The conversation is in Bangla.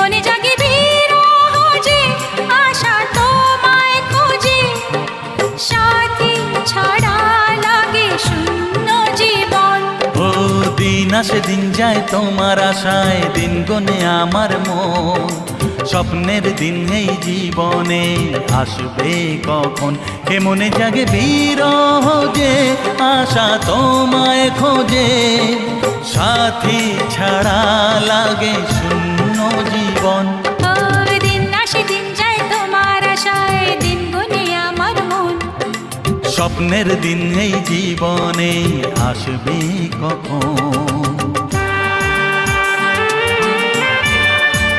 মনে জাগে বিরহ যে, আশা তোমায় খোঁজে, সাথী ছাড়া লাগে শূন্য জীবন। ও দিন আসে দিন যায় তোমার আশায়, দিন গনে আমার মন। স্বপ্নের দিন এই জীবনে আসবে কখন? কে মনে জাগে বিরহ যে, আশা তোমায় খোঁজে, সাথী ছাড়া লাগে শূন্য জীবন। ও দিন আসে দিন যায় তোমার আশায়, দিন গুনে আমার মন। স্বপ্নের দিন এই জীবনে আসবে কখন?